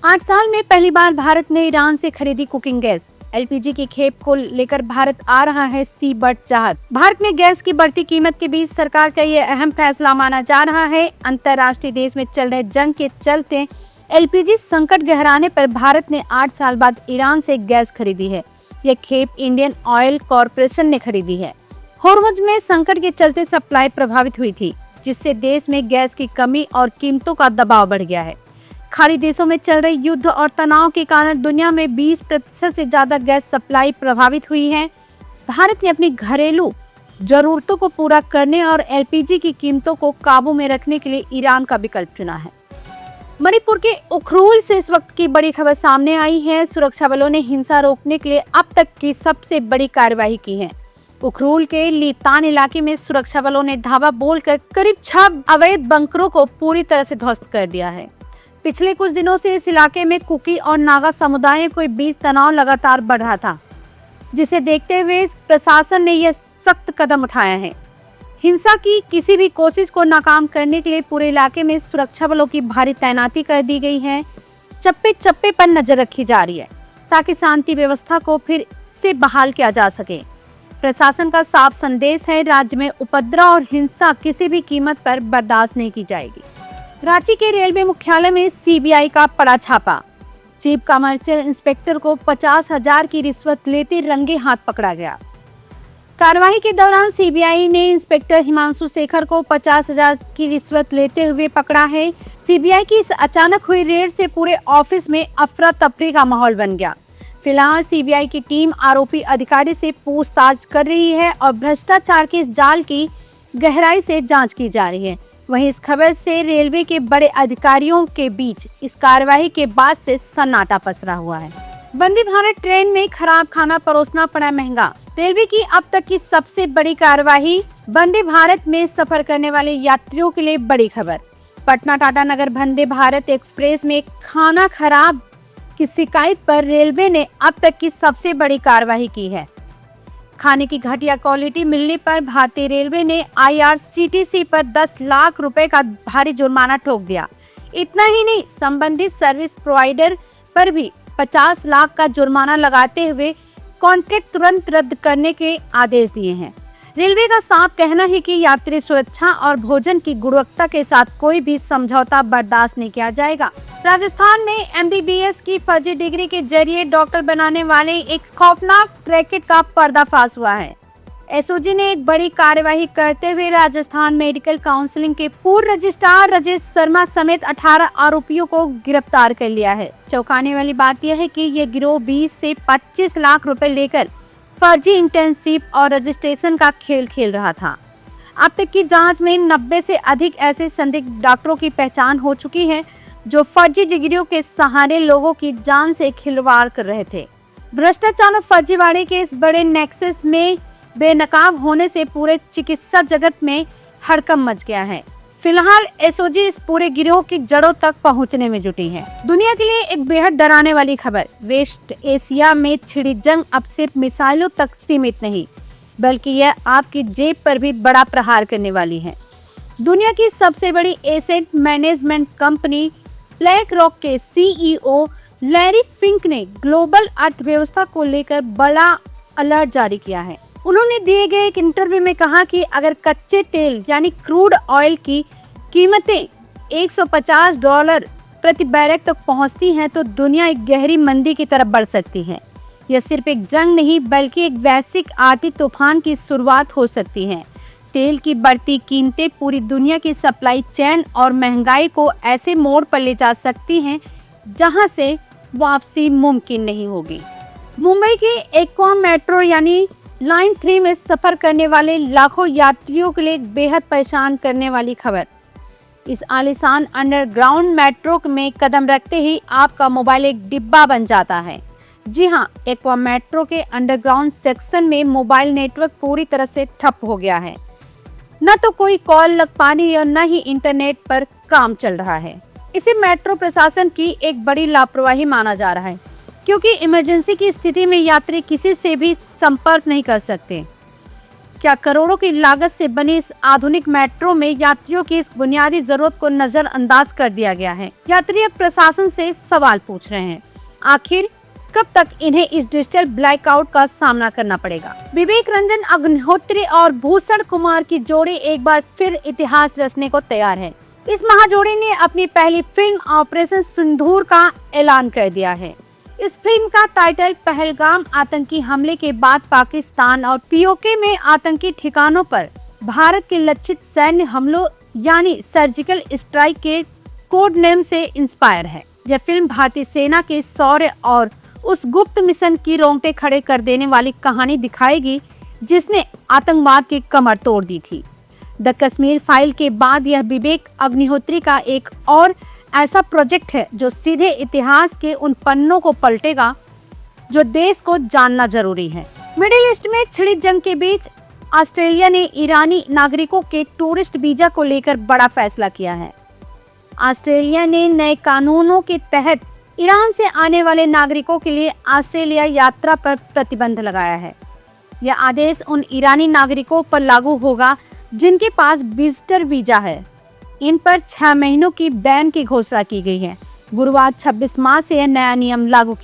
8 साल में पहली बार भारत ने ईरान से खरीदी कुकिंग गैस। एलपीजी की खेप को लेकर भारत आ रहा है सी बर्ड चाहत। भारत में गैस की बढ़ती कीमत के बीच सरकार का ये अहम फैसला माना जा रहा है। अंतर्राष्ट्रीय देश में चल रहे जंग के चलते एलपीजी संकट गहराने पर भारत ने 8 साल बाद ईरान से गैस खरीदी है। यह खेप इंडियन ऑयल कॉरपोरेशन ने खरीदी है। होर्मुज में संकट के चलते सप्लाई प्रभावित हुई थी, जिससे देश में गैस की कमी और कीमतों का दबाव बढ़ गया है। खाड़ी देशों में चल रहे युद्ध और तनाव के कारण दुनिया में 20% से ज्यादा गैस सप्लाई प्रभावित हुई है। भारत ने अपनी घरेलू जरूरतों को पूरा करने और एलपीजी की कीमतों को काबू में रखने के लिए ईरान का विकल्प चुना है। मणिपुर के उखरूल से इस वक्त की बड़ी खबर सामने आई है। सुरक्षा बलों ने हिंसा रोकने के लिए अब तक की सबसे बड़ी कार्रवाई की है। उखरूल के लीतान इलाके में सुरक्षा बलों ने धावा बोलकर करीब 6 अवैध बंकरों को पूरी तरह से ध्वस्त कर दिया है। पिछले कुछ दिनों से इस इलाके में कुकी और नागा समुदायों के बीच तनाव लगातार बढ़ रहा था, जिसे देखते हुए प्रशासन ने यह सख्त कदम उठाया है। हिंसा की किसी भी कोशिश को नाकाम करने के लिए पूरे इलाके में सुरक्षा बलों की भारी तैनाती कर दी गई है। चप्पे चप्पे पर नजर रखी जा रही है ताकि शांति व्यवस्था को फिर से बहाल किया जा सके। प्रशासन का साफ संदेश है, राज्य में उपद्रव और हिंसा किसी भी कीमत पर बर्दाश्त नहीं की जाएगी। रांची के रेलवे मुख्यालय में सीबीआई का पड़ा छापा। चीफ कमर्शियल इंस्पेक्टर को 50,000 की रिश्वत लेते रंगे हाथ पकड़ा गया। कार्रवाई के दौरान सीबीआई ने इंस्पेक्टर हिमांशु शेखर को 50,000 की रिश्वत लेते हुए पकड़ा है। सीबीआई की इस अचानक हुई रेड से पूरे ऑफिस में अफरा तफरी का माहौल बन गया। फिलहाल सीबीआई की टीम आरोपी अधिकारी से पूछताछ कर रही है और भ्रष्टाचार के इस जाल की गहराई से जांच की जा रही है। वहीं इस खबर से रेलवे के बड़े अधिकारियों के बीच इस कार्रवाई के बाद से सन्नाटा पसरा हुआ है। वंदे भारत ट्रेन में खराब खाना परोसना पड़ा महंगा। रेलवे की अब तक की सबसे बड़ी कार्रवाई। वंदे भारत में सफर करने वाले यात्रियों के लिए बड़ी खबर। पटना टाटा नगर वंदे भारत एक्सप्रेस में खाना खराब की शिकायत पर रेलवे ने अब तक की सबसे बड़ी कार्रवाई की है। खाने की घटिया क्वालिटी मिलने पर भारतीय रेलवे ने आईआरसीटीसी पर 10 लाख रुपए का भारी जुर्माना ठोक दिया। इतना ही नहीं, संबंधित सर्विस प्रोवाइडर पर भी 50 लाख का जुर्माना लगाते हुए कॉन्ट्रैक्ट तुरंत रद्द करने के आदेश दिए हैं। रेलवे का साफ कहना है कि यात्री सुरक्षा और भोजन की गुणवत्ता के साथ कोई भी समझौता बर्दाश्त नहीं किया जाएगा। राजस्थान में एमबीबीएस की फर्जी डिग्री के जरिए डॉक्टर बनाने वाले एक खौफनाक रैकेट का पर्दाफाश हुआ है। एसओजी ने एक बड़ी कार्यवाही करते हुए राजस्थान मेडिकल काउंसिलिंग के पूर्व रजिस्ट्रार राजेश शर्मा समेत 18 आरोपियों को गिरफ्तार कर लिया है। चौंकाने वाली बात यह है कि ये गिरोह 20 से 25 लाख रुपए लेकर फर्जी इंटर्नशिप और रजिस्ट्रेशन का खेल खेल रहा था। अब तक की जांच में 90 से अधिक ऐसे संदिग्ध डॉक्टरों की पहचान हो चुकी है जो फर्जी डिग्रियों के सहारे लोगों की जान से खिलवाड़ कर रहे थे। भ्रष्टाचार और फर्जीवाड़े के इस बड़े नेक्सस में बेनकाब होने से पूरे चिकित्सा जगत में हड़कंप मच गया है। फिलहाल एसओजी इस पूरे गिरोह की जड़ों तक पहुंचने में जुटी है। दुनिया के लिए एक बेहद डराने वाली खबर। वेस्ट एशिया में छिड़ी जंग अब सिर्फ मिसाइलों तक सीमित नहीं, बल्कि यह आपकी जेब पर भी बड़ा प्रहार करने वाली है। दुनिया की सबसे बड़ी asset management company black rock के सीईओ लैरी फिंक ने ग्लोबल अर्थव्यवस्था को लेकर बड़ा अलर्ट जारी किया है। उन्होंने दिए गए एक इंटरव्यू में कहा कि अगर कच्चे तेल यानी क्रूड ऑयल की कीमतें $150 प्रति बैरल तक पहुंचती हैं तो दुनिया एक गहरी मंदी की तरफ बढ़ सकती है। यह सिर्फ एक जंग नहीं बल्कि एक वैश्विक आर्थिक तूफान की शुरुआत हो सकती है। तेल की बढ़ती कीमतें पूरी दुनिया की सप्लाई चेन और महंगाई को ऐसे मोड़ पर ले जा सकती हैं जहां से वापसी मुमकिन नहीं होगी। मुंबई की एक्वा मेट्रो यानी लाइन 3 में सफर करने वाले लाखों यात्रियों के लिए बेहद परेशान करने वाली खबर। इस आलीशान अंडरग्राउंड मेट्रो में कदम रखते ही आपका मोबाइल एक डिब्बा बन जाता है। जी हां, एक्वा मेट्रो के अंडरग्राउंड सेक्शन में मोबाइल नेटवर्क पूरी तरह से ठप हो गया है। न तो कोई कॉल लग पा रही और न ही इंटरनेट पर काम चल रहा है। इसे मेट्रो प्रशासन की एक बड़ी लापरवाही माना जा रहा है, क्योंकि इमरजेंसी की स्थिति में यात्री किसी से भी संपर्क नहीं कर सकते। क्या करोड़ों की लागत से बनी इस आधुनिक मेट्रो में यात्रियों की इस बुनियादी जरूरत को नजरअंदाज कर दिया गया है? यात्री अब प्रशासन से सवाल पूछ रहे हैं, आखिर कब तक इन्हें इस डिजिटल ब्लैकआउट का सामना करना पड़ेगा? विवेक रंजन अग्निहोत्री और भूषण कुमार की जोड़ी एक बार फिर इतिहास रचने को तैयार है। इस महाजोड़ी ने अपनी पहली फिल्म ऑपरेशन सिंदूर का ऐलान कर दिया है। इस फिल्म का टाइटल पहलगाम आतंकी हमले के बाद पाकिस्तान और पीओके में आतंकी ठिकानों पर भारत के लक्षित सैन्य हमलों यानी सर्जिकल स्ट्राइक के कोड नेम से इंस्पायर है। यह फिल्म भारतीय सेना के शौर्य और उस गुप्त मिशन की रोंगटे खड़े कर देने वाली कहानी दिखाएगी जिसने आतंकवाद की कमर तोड़ दी थी। द कश्मीर फाइल के बाद यह विवेक अग्निहोत्री का एक और ऐसा प्रोजेक्ट है जो सीधे इतिहास के उन पन्नों को पलटेगा जो देश को जानना जरूरी है। मिडिल ईस्ट में छिड़ी जंग के बीच ऑस्ट्रेलिया ने ईरानी नागरिकों के टूरिस्ट वीजा को लेकर बड़ा फैसला किया है। ऑस्ट्रेलिया ने नए कानूनों के तहत ईरान से आने वाले नागरिकों के लिए ऑस्ट्रेलिया यात्रा पर प्रतिबंध लगाया है। यह आदेश उन ईरानी नागरिकों पर लागू होगा जिनके पास विजिटर वीजा है। इन पर 6 महीनों की बैन की घोषणा की गई है। गुरुवार 26 मार्च से यह नया नियम लागू